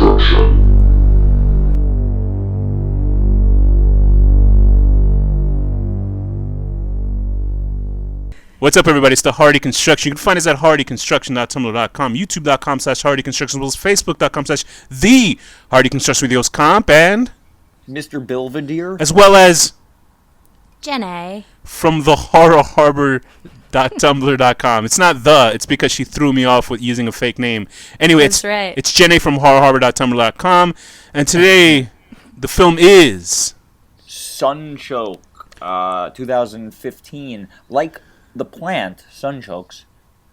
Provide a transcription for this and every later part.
What's up, everybody? It's the Hardy Construction. You can find us at hardyconstruction.tumblr.com, youtube.com/hardyconstruction, as well as facebook.com/the Hardy Construction with yours comp, and Mr. Belvedere, as well as Jenny from the horrorharbor.tumblr.com. It's not it's because she threw me off with using a fake name. Anyway, That's right. It's Jenny from horrorharbor.tumblr.com, and today the film is Sunchoke, 2015. Like the plant, sunchokes.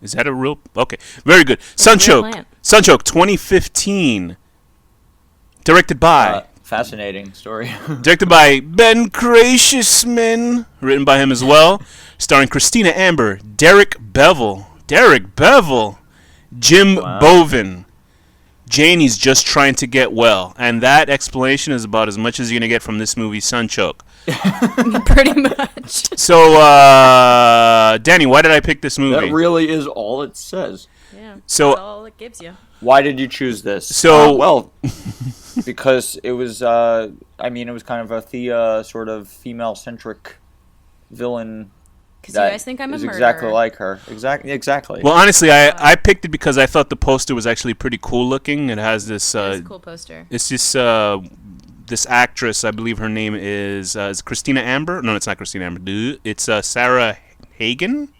Is that a real? Okay, very good. Sunchoke, 2015. Directed by. Fascinating story. Directed by Ben Gracious-man. Written by him as well. Starring Christina Amber, Derek Bevel, Jim Bovin. Janie's just trying to get well, and that explanation is about as much as you're gonna get from this movie, Sunchoke. Pretty much. So, Danny, why did I pick this movie? That really is all it says. Yeah. So, that's all it gives you. Why did you choose this? So, because it was. It was kind of a Thea sort of female-centric villain. Because you guys think I'm a murderer. Exactly like her. Exactly. Well, honestly, I picked it because I thought the poster was actually pretty cool looking. It has this. It's a cool poster. It's just this actress. I believe her name is Christina Amber. No, it's not Christina Amber. It's Sarah Hagen.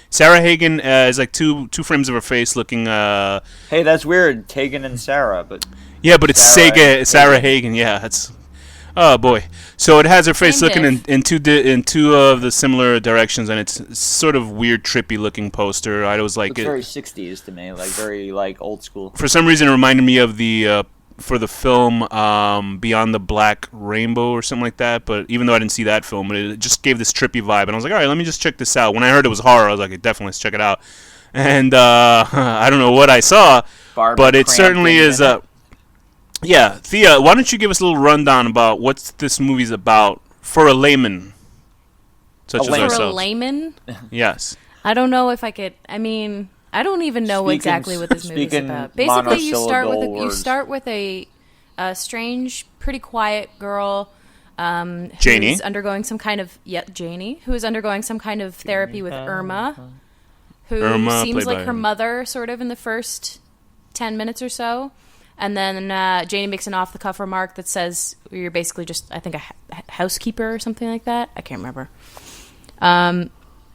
Sarah Hagen is like two frames of her face looking. Hey, that's weird. Tegan and Sarah, but. Yeah, but it's Sarah Hagen. Yeah, that's. Oh boy! So it has her face looking in two of the similar directions, and it's sort of weird, trippy looking poster. I was like, it's very 60s to me, like very like old school. For some reason, it reminded me of the for the film Beyond the Black Rainbow or something like that. But even though I didn't see that film, it just gave this trippy vibe, and I was like, all right, let me just check this out. When I heard it was horror, I was like, definitely let's check it out. And I don't know what I saw, but it certainly is. Yeah, Thea, why don't you give us a little rundown about what this movie's about for a layman such as ourselves? For a layman? Yes. I don't know if I could. I mean, I don't even know exactly what this movie's about. Basically, you start with a strange, pretty quiet girl. Janie. Who's undergoing some kind of Janie, who is undergoing some kind of therapy with Irma, who seems like her mother, sort of in the first 10 minutes or so. And then Janie makes an off-the-cuff remark that says you're basically just, I think, a housekeeper or something like that. I can't remember.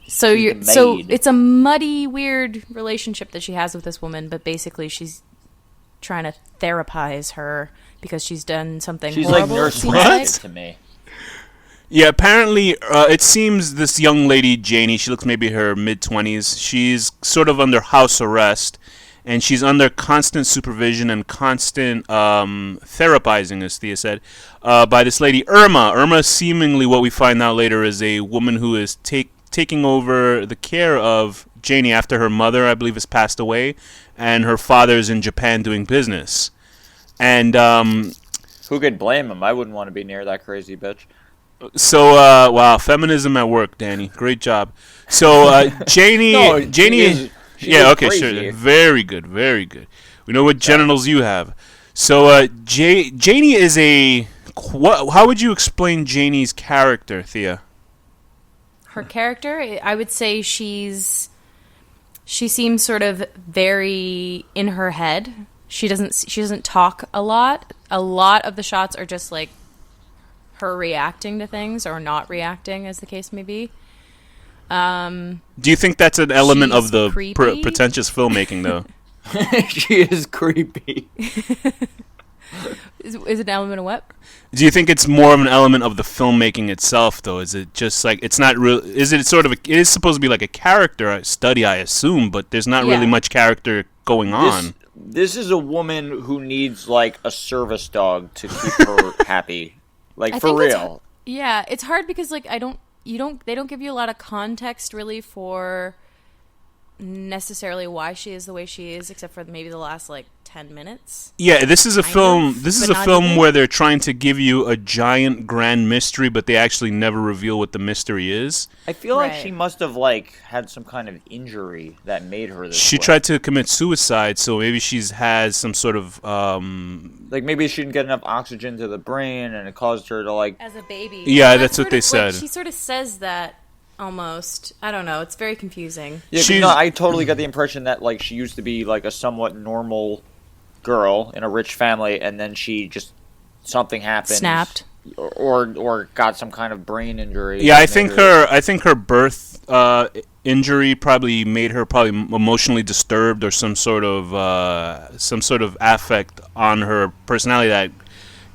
So it's a muddy, weird relationship that she has with this woman, but basically she's trying to therapize her because she's done something horrible. She's like Nurse to me. Yeah, apparently it seems this young lady, Janie, she looks maybe her mid-20s. She's sort of under house arrest. And she's under constant supervision and constant therapizing, as Thea said, by this lady, Irma. Irma, seemingly what we find out later, is a woman who is taking over the care of Janie after her mother, I believe, has passed away, and her father's in Japan doing business. And who could blame him? I wouldn't want to be near that crazy bitch. So, wow, feminism at work, Danny. Great job. So, Janie... Yeah, okay, crazy. Sure. Very good, very good. We know what genitals you have. So, Janie is how would you explain Janie's character, Thea? Her character? I would say she seems sort of very in her head. She doesn't talk a lot. A lot of the shots are just like her reacting to things or not reacting, as the case may be. Do you think that's an element of the pretentious filmmaking, though? She is creepy. Is it an element of what? Do you think it's more of an element of the filmmaking itself, though? Is it just like it's not real? Is it sort of? It is supposed to be like a character study, I assume, but there's not really much character going on. This is a woman who needs like a service dog to keep her happy, like for real. It's hard because like they don't give you a lot of context really for necessarily why she is the way she is, except for maybe the last like 10 minutes. Yeah, this is a film. This is a film even. where they're trying to give you a giant grand mystery, but they actually never reveal what the mystery is. I feel like Right. she must have had some kind of injury that made her this She way. tried to commit suicide, so maybe she's has some sort of Like maybe she didn't get enough oxygen to the brain, and it caused her to As a baby. Yeah, Well, that's what sort they of, like, said. she sort of says that almost. I don't know. It's very confusing. Yeah, 'cause, She's- no, I totally got the impression that she used to be a somewhat normal girl in a rich family, and then she just something happened, Snapped. or got some kind of brain injury. Yeah, I that think made her. her birth injury probably made her emotionally disturbed, or some sort of affect on her personality that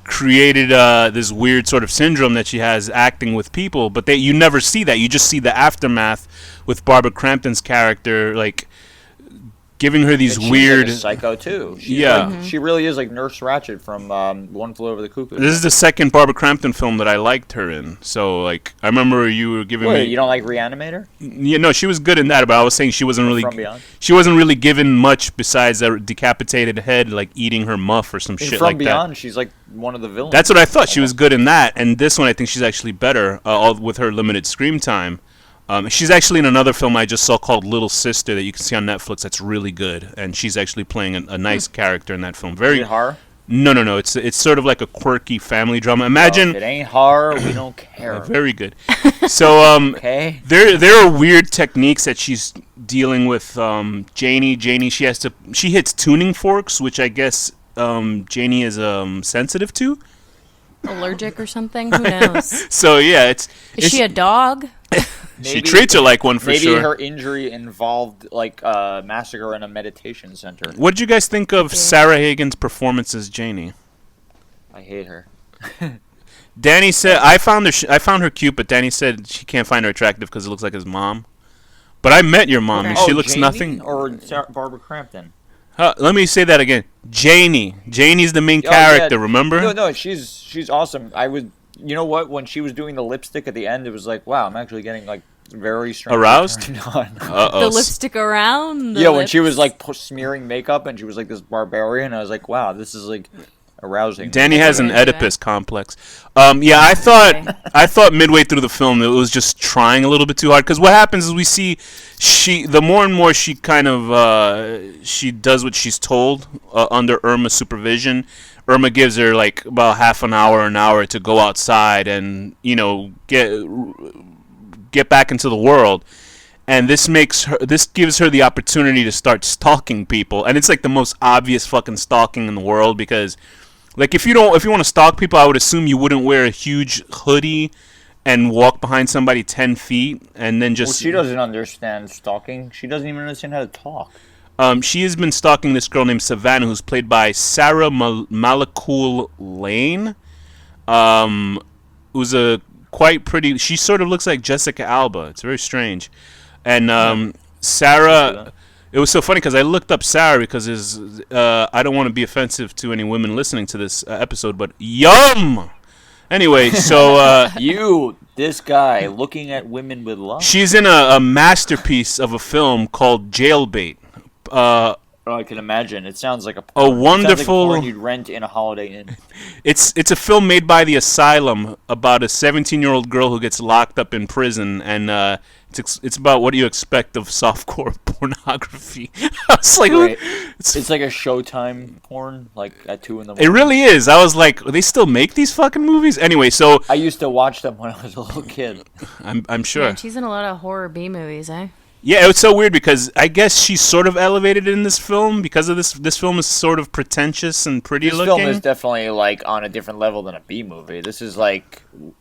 created this weird sort of syndrome that she has acting with people. But you never see that. You just see the aftermath with Barbara Crampton's character, giving her these And she's weird. a psycho too. She's Yeah. she really is like Nurse Ratched from One Flew Over the Cuckoo's This is the second Barbara Crampton film that I liked her in. So I remember you were giving me. Wait, you don't like Reanimator? Yeah, no, she was good in that, but I was saying she wasn't really. From Beyond? She wasn't really given much besides a decapitated head, like eating her muff or some In shit From like Beyond, that. she's like one of the villains. That's what I thought. She was good in that, and this one I think she's actually better, all with her limited screen time. She's actually in another film I just saw called Little Sister that you can see on Netflix. That's really good, and she's actually playing a nice character in that film. Very Is it horror? No. It's sort of like a quirky family drama. If Imagine. it ain't horror, we don't care. Very good. So Okay. there are weird techniques that she's dealing with. Janie, she hits tuning forks, which I guess Janie is sensitive to. Allergic or something? Who knows? So yeah, Is she a dog? she treats her like one for maybe sure. her injury involved a massacre in a meditation center. What did you guys think of Sarah Hagen's performance as Janie? I hate her. Danny said I found her cute, but Danny said she can't find her attractive because it looks like his mom. But I met your mom, and she looks Jamie nothing. Or Barbara Crampton. Let me say that again. Janie's the main Oh, character. yeah. Remember? No, she's awesome. You know what? When she was doing the lipstick at the end, it was like, wow, I'm actually getting very strange. Aroused? turned on. The lipstick around? Yeah, when she was smearing makeup and she was like this barbarian, I was like, wow, this is arousing. Danny has an Yeah. Oedipus complex. Yeah, I thought midway through the film it was just trying a little bit too hard. Because what happens is we see the more and more she kind of she does what she's told under Irma's supervision. Irma gives her about half an hour to go outside and get back into the world. And this gives her the opportunity to start stalking people, and it's the most obvious fucking stalking in the world because. If you want to stalk people, I would assume you wouldn't wear a huge hoodie and walk behind somebody 10 feet and then just. Well, she doesn't understand stalking. She doesn't even understand how to talk. She has been stalking this girl named Savannah, who's played by Sarah Malakul Lane. Who's a quite pretty. She sort of looks like Jessica Alba. It's very strange, and Sarah. It was so funny because I looked up Sarah because I don't want to be offensive to any women listening to this episode, but yum! Anyway, so... this guy, looking at women with love. She's in a masterpiece of a film called Jailbait. I can imagine. It sounds like a wonderful... It sounds like porn you'd rent in a Holiday Inn. It's a film made by the Asylum about a 17-year-old girl who gets locked up in prison, and it's about what you expect of softcore pornography. I was like, Right. It's like a Showtime porn, at 2 in the it morning. really is. I was like, they still make these fucking movies? Anyway, so I used to watch them when I was a little kid. I'm sure. Man, she's in a lot of horror B movies, eh? Yeah, it's so weird because I guess she's sort of elevated in this film because of this. This film is sort of pretentious and pretty This looking. film is definitely on a different level than a B movie. This is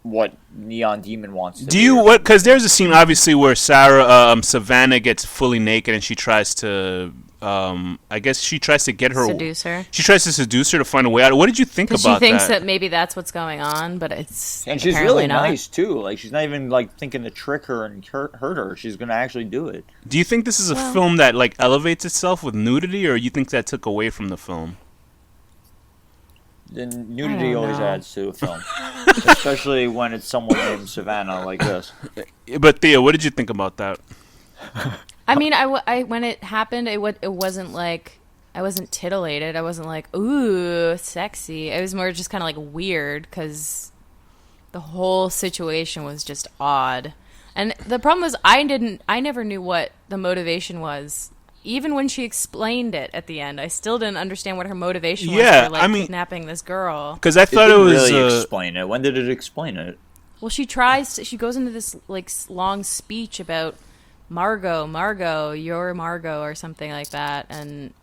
what Neon Demon wants to Do you what? Because there's a scene obviously where Savannah gets fully naked and she tries to. I guess she tries to get her. Seduce her. She tries to seduce her to find a way out. What did you think about She thinks that? that maybe that's what's going on, but it's And she's apparently really not. nice too. She's not even thinking to trick her and hurt her. She's gonna actually do it. Do you think this is a film that elevates itself with nudity, or you think that took away from the film? The nudity don't always know. adds to a film, especially when it's someone named Savannah like this. But Thea, what did you think about that? I mean, I when it happened, it wasn't I wasn't titillated. I wasn't like, ooh, sexy. It was more just kind of like weird because the whole situation was just odd. And the problem was I never knew what the motivation was. Even when she explained it at the end, I still didn't understand what her motivation was for kidnapping this girl. Because I thought it was really explain it. When did it explain it? Well, she goes into this like long speech about Margot, you're Margot or something like that, and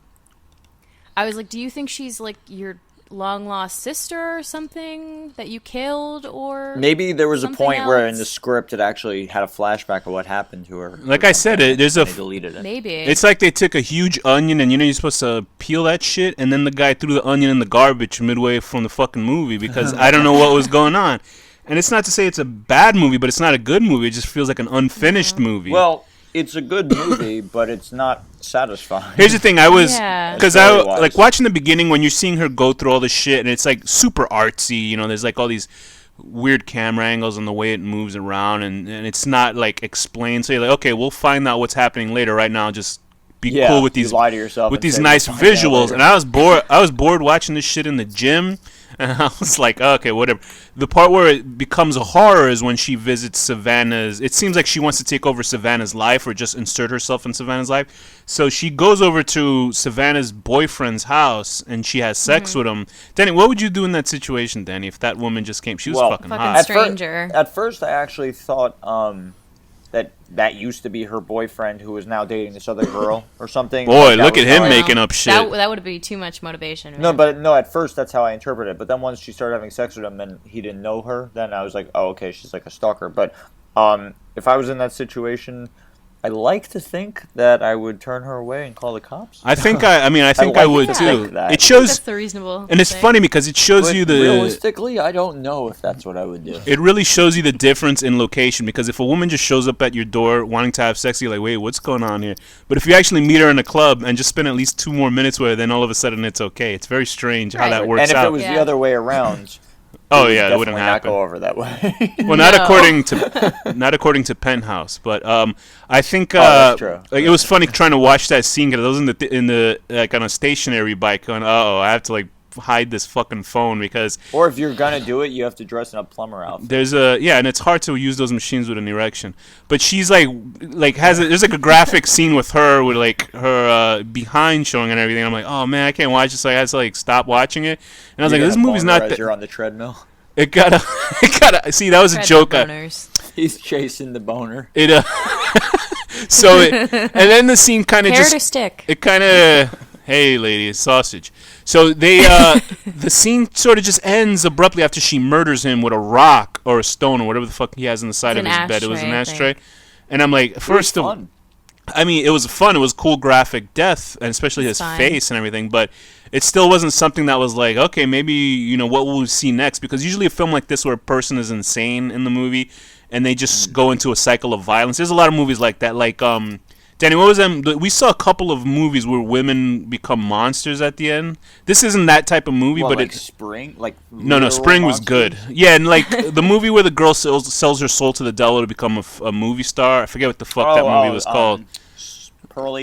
I was like, do you think she's like your long lost sister or something that you killed, or maybe there was a point else? where in the script it actually had a flashback of what happened to her. Like I said, they deleted it. Maybe it's like they took a huge onion and you're supposed to peel that shit, and then the guy threw the onion in the garbage midway from the fucking movie because I don't know what was going on. And it's not to say it's a bad movie, but it's not a good movie. It just feels like an unfinished movie. Well, it's a good movie, but it's not satisfying. Here's the thing, because I like watching the beginning when you're seeing her go through all this shit, and it's like super artsy. There's like all these weird camera angles and the way it moves around, and it's not like explained. So you're like, okay, we'll find out what's happening later. Right now, just be cool with these lie to yourself with these nice visuals. And I was bored watching this shit in the gym. And I was like, okay, whatever. The part where it becomes a horror is when she visits Savannah's. It seems like she wants to take over Savannah's life or just insert herself in Savannah's life. So she goes over to Savannah's boyfriend's house and she has sex with him. Danny, what would you do in that situation, Danny, if that woman just came? She was fucking hot. Stranger. At first, I actually thought that used to be her boyfriend who is now dating this other girl or something. Boy, look at him making up shit. That would be too much motivation. Man. No, at first that's how I interpreted it. But then once she started having sex with him and he didn't know her, then I was like, oh, okay, she's like a stalker. But if I was in that situation, I like to think that I would turn her away and call the cops. I think I would too. It shows that's the reasonable and it's funny because it shows you the realistically, I don't know if that's what I would do. It really shows you the difference in location, because if a woman just shows up at your door wanting to have sex, you're like, wait, what's going on here? But if you actually meet her in a club and just spend at least 2 more minutes with her, then all of a sudden it's okay. It's very strange how that works out. And if it was the other way around. Oh yeah, it wouldn't happen. Not go over that way. Well, not according to Penthouse, but I think that's true. like it was funny trying to watch that scene because I was in the like on a stationary bike going, I have to like hide this fucking phone because. Or if you're gonna do it, you have to dress in a plumber outfit. And it's hard to use those machines with an erection. But she's there's like a graphic scene with her with like her behind showing and everything. I'm like, oh man, I can't watch this. So I had to like stop watching it. And I was like, this movie's not. You're on the treadmill. It gotta. See, that was a joke. He's chasing the boner. So and then the scene kind of just. Carrot or stick? It kind of. Hey, lady, it's sausage. So they, the scene sort of just ends abruptly after she murders him with a rock or a stone or whatever the fuck he has on the side of his bed. It was an ashtray, and I'm like, first of all, it was fun. It was cool graphic death, and especially his face and everything. But it still wasn't something that was like, okay, maybe what will we see next? Because usually a film like this where a person is insane in the movie and they just go into a cycle of violence. There's a lot of movies like that, like Danny, what was them? We saw a couple of movies where women become monsters at the end. This isn't that type of movie, but like Spring, like no, Spring was good. Yeah, and like the movie where the girl sells her soul to the devil to become a movie star. I forget what the fuck that movie was called.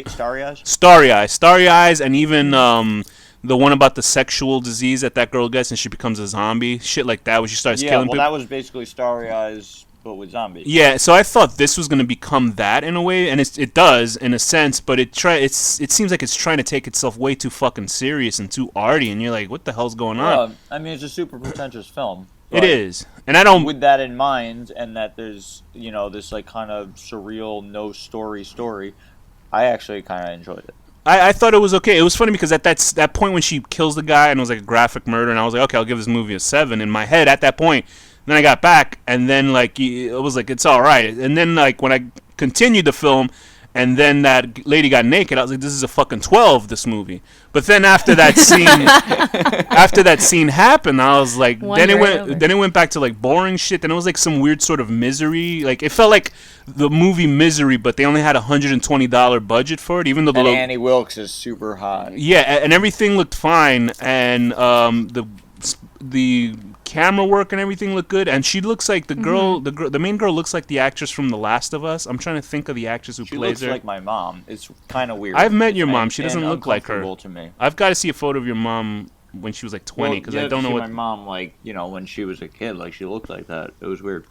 Starry Eyes. Starry Eyes, and even the one about the sexual disease that girl gets and she becomes a zombie. Shit like that, where she starts killing people. Yeah, well, that was basically Starry Eyes. But with zombies. Yeah, so I thought this was going to become that in a way, and it does in a sense, but it seems like it's trying to take itself way too fucking serious and too arty, and you're like, what the hell's going on? It's a super pretentious film. It is, and I don't. With that in mind, and that there's this like kind of surreal no story, I actually kind of enjoyed it. I thought it was okay. It was funny because at that point when she kills the guy and it was like a graphic murder, and I was like, okay, I'll give this movie a 7 in my head at that point. Then I got back, and then like it was like it's all right. And then like when I continued the film, and then that lady got naked, I was like, this is a fucking 12. This movie. But then after that scene, happened, I was like, then it went back to like boring shit. Then it was like some weird sort of Misery. Like it felt like the movie Misery, but they only had $120 budget for it, even though Annie Wilkes is super hot. Yeah, and everything looked fine, and the the camera work and everything looked good, and she looks like the girl. The main girl looks like the actress from The Last of Us. I'm trying to think of the actress who plays her. She looks like my mom. It's kind of weird. I've met your mom. She doesn't look like her. To me. I've got to see a photo of your mom when she was like 20, because I don't know what. My mom, like, you know, when she was a kid, like, she looked like that. It was weird.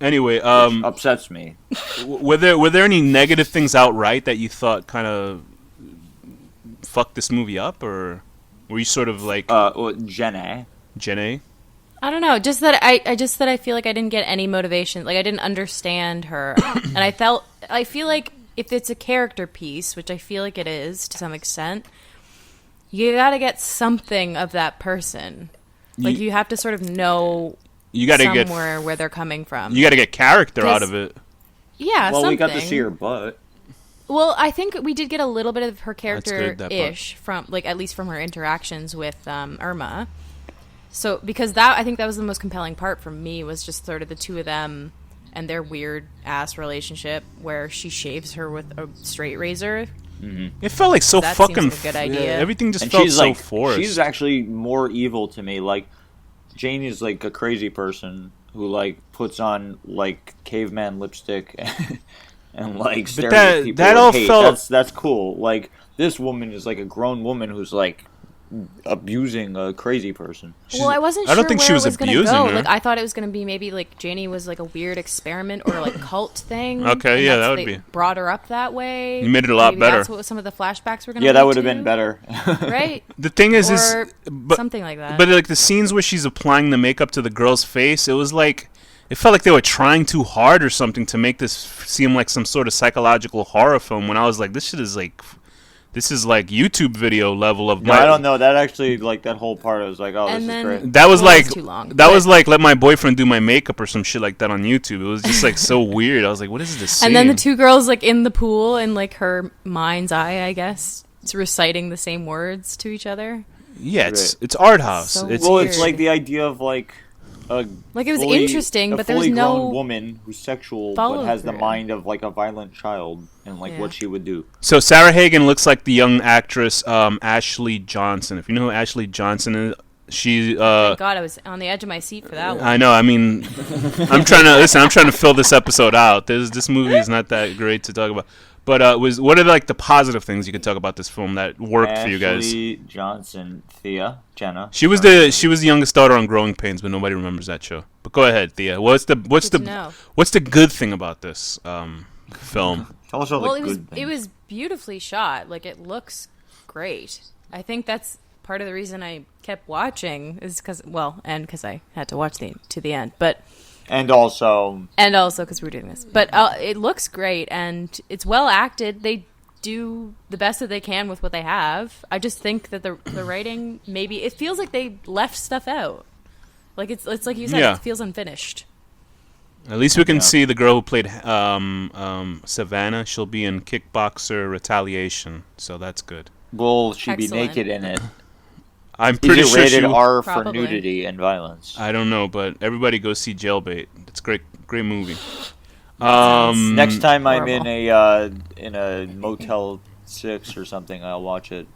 Anyway, which upsets me. Were there any negative things outright that you thought kind of fucked this movie up, or were you sort of like Jenna? I don't know. Just that I feel like I didn't get any motivation. Like, I didn't understand her, and I feel like if it's a character piece, which I feel like it is to some extent, you got to get something of that person. Like, you have to sort of know. You got to get somewhere where they're coming from. You got to get character out of it. Yeah, well, something. We got to see her butt. Well, I think we did get a little bit of her character-ish from, like, at least from her interactions with Irma. So, because I think that was the most compelling part for me, was just sort of the two of them and their weird-ass relationship where she shaves her with a straight razor. Mm-hmm. It felt like so fucking... Seems like a good idea. Yeah, everything just felt so forced. She's actually more evil to me. Like, Jane is, like, a crazy person who, like, puts on, like, caveman lipstick and like stares at people. That all felt... That's cool. Like, this woman is like a grown woman who's like abusing a crazy person. Well, I wasn't sure. I don't think she was abusing her. Like, I thought it was going to be maybe like Janie was like a weird experiment or like cult thing. Okay, yeah, that would be. Brought her up that way. You made it a lot better. That's what some of the flashbacks were going to be. Yeah, that would have been better. Right? The thing is something like that. But like the scenes where she's applying the makeup to the girl's face, it was like, it felt like they were trying too hard or something to make this seem like some sort of psychological horror film, when I was like, this is like YouTube video level of I don't know. That actually, like, that whole part, I was like, oh, this is great. That was like, too long, was like, let my boyfriend do my makeup or some shit like that on YouTube. It was just like so weird. I was like, what is this scene? And then the two girls like in the pool in like her mind's eye, I guess, it's reciting the same words to each other. Yeah, it's art house. So it's like the idea of like it was interesting, but there was no grown woman who's sexual but has the mind of like a violent child, and like what she would do. So Sarah Hagen looks like the young actress Ashley Johnson. If you know who Ashley Johnson is, she. Thank God, I was on the edge of my seat for that one. I know. I mean, I'm trying to fill this episode out. This movie is not that great to talk about. But what are like the positive things you could talk about this film that worked for you guys? Ashley Johnson, Jenna. She was the youngest daughter on Growing Pains, but nobody remembers that show. But go ahead, Thea. What's the good thing about this film? Tell us all the good things. It was beautifully shot. Like, it looks great. I think that's part of the reason I kept watching, is because I had to watch to the end, but. And also because we're doing this. But it looks great, and it's well acted. They do the best that they can with what they have. I just think that the writing, maybe, it feels like they left stuff out. Like, it's like you said, it feels unfinished. At least we can see the girl who played Savannah. She'll be in Kickboxer Retaliation, so that's good. Will she be naked in it? I'm pretty sure rated R for nudity and violence. I don't know, but everybody go see Jailbait. It's a great movie. Next time I'm in a Motel 6 or something, I'll watch it.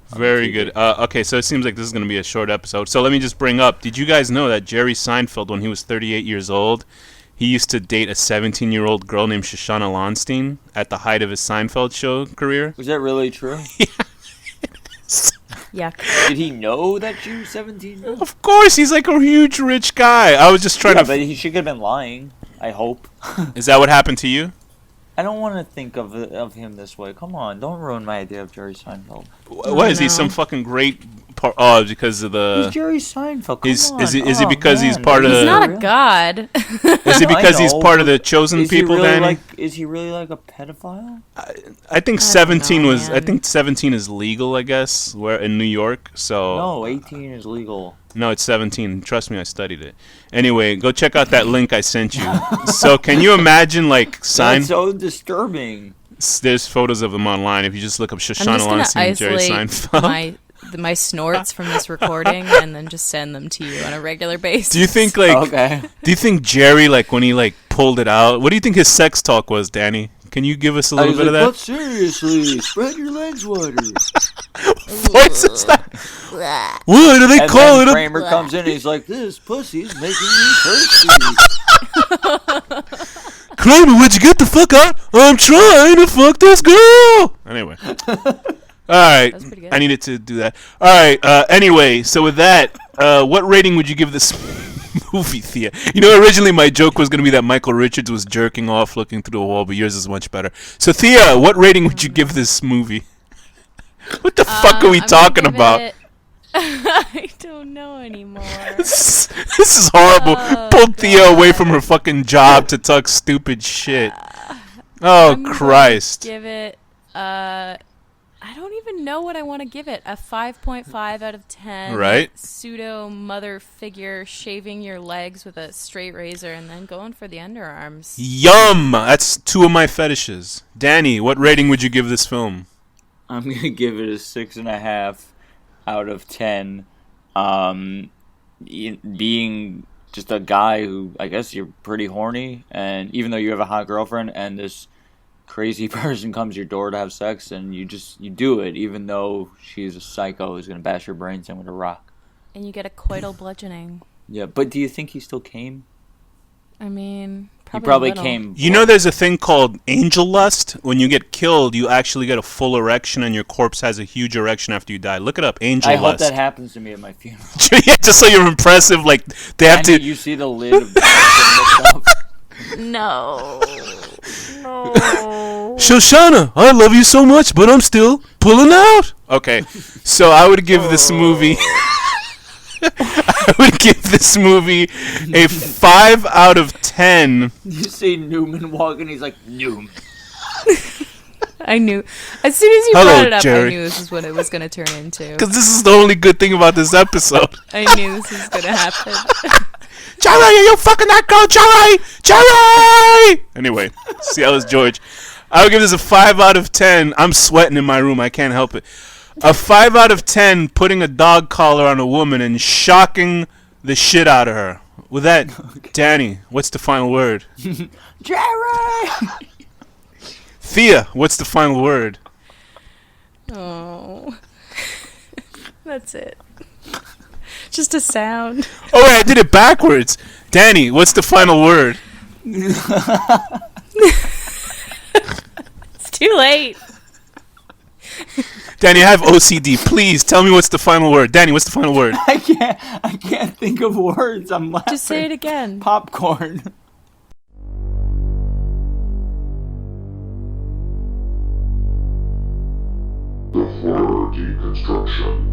Very good. Okay, so it seems like this is going to be a short episode. So let me just bring up, did you guys know that Jerry Seinfeld, when he was 38 years old, he used to date a 17-year-old girl named Shoshana Lonstein at the height of his Seinfeld show career? Was that really true? Yeah. Yeah. Did he know that she was 17? Of course, he's like a huge rich guy. I was just trying to... but he should have been lying, I hope. Is that what happened to you? I don't want to think of him this way. Come on, don't ruin my idea of Jerry Seinfeld. What is he, some fucking great... Oh, because of the... He's Jerry Seinfeld, come on. Is it because he's part of... He's not a god. Is it because he's part of the chosen people, Danny? Is he really like a pedophile? I think 17 was... I think 17 is legal, I guess, where in New York, so... No, 18 is legal. No, it's 17. Trust me, I studied it. Anyway, go check out that link I sent you. So, can you imagine, like, That's so disturbing. There's photos of him online. If you just look up Shoshana Lonstein and Jerry Seinfeld. My snorts from this recording and then just send them to you on a regular basis. Do you think Do you think Jerry, like, when he like pulled it out, what do you think his sex talk was, Danny? Can you give us a little bit of But that? seriously, spread your legs wider. Voice is that? What do they And call then it? Kramer comes in and he's like, this pussy's making me thirsty. Kramer, would you get the fuck out? I'm trying to fuck this girl. Anyway. All right. That's pretty good. I needed to do that. All right. Anyway, so with that, what rating would you give this movie, Thea? You know, originally my joke was going to be that Michael Richards was jerking off looking through the wall, but yours is much better. So, Thea, what rating would you give this movie? What the fuck are we talking about? I don't know anymore. This is horrible. Pulled Thea away from her fucking job to talk stupid shit. Oh, Christ. Give it, I don't even know what I want to give it. A 5.5 out of 10. Right. Pseudo mother figure shaving your legs with a straight razor and then going for the underarms. Yum! That's two of my fetishes. Danny, what rating would you give this film? I'm going to give it a 6.5 out of 10. Being just a guy who, I guess you're pretty horny, and even though you have a hot girlfriend and this crazy person comes to your door to have sex, and you do it even though she's a psycho who's going to bash your brains in with a rock. And you get a coital bludgeoning. Yeah, but do you think he still came? I mean, He probably came. You know there's a thing called angel lust? When you get killed, you actually get a full erection and your corpse has a huge erection after you die. Look it up, angel I lust. hope that happens to me at my funeral. Yeah, just so you're impressive, like, they have to... You see the lid of the coffin lift up. No. No. Shoshana, I love you so much, but I'm still pulling out. Okay, so I would give this movie... I would give this movie a 5 out of 10. You see Newman walking, he's like, Newman. I knew. As soon as you Hello, brought it up, Jerry. I knew this is what it was going to turn into. Because this is the only good thing about this episode. I knew this was going to happen. Jerry, are you fucking that girl, Jerry? Jerry! Anyway, see, that was George. I would give this a 5 out of 10. I'm sweating in my room. I can't help it. A 5 out of 10 putting a dog collar on a woman and shocking the shit out of her. With that, Danny, what's the final word? Jerry! Thea, what's the final word? Oh. That's it. Just a sound. Oh, wait, I did it backwards. Danny, what's the final word? It's too late. Danny, I have OCD. Please tell me what's the final word. Danny, what's the final word? I can't think of words. I'm laughing. Just say it again. Popcorn. The horror deconstruction.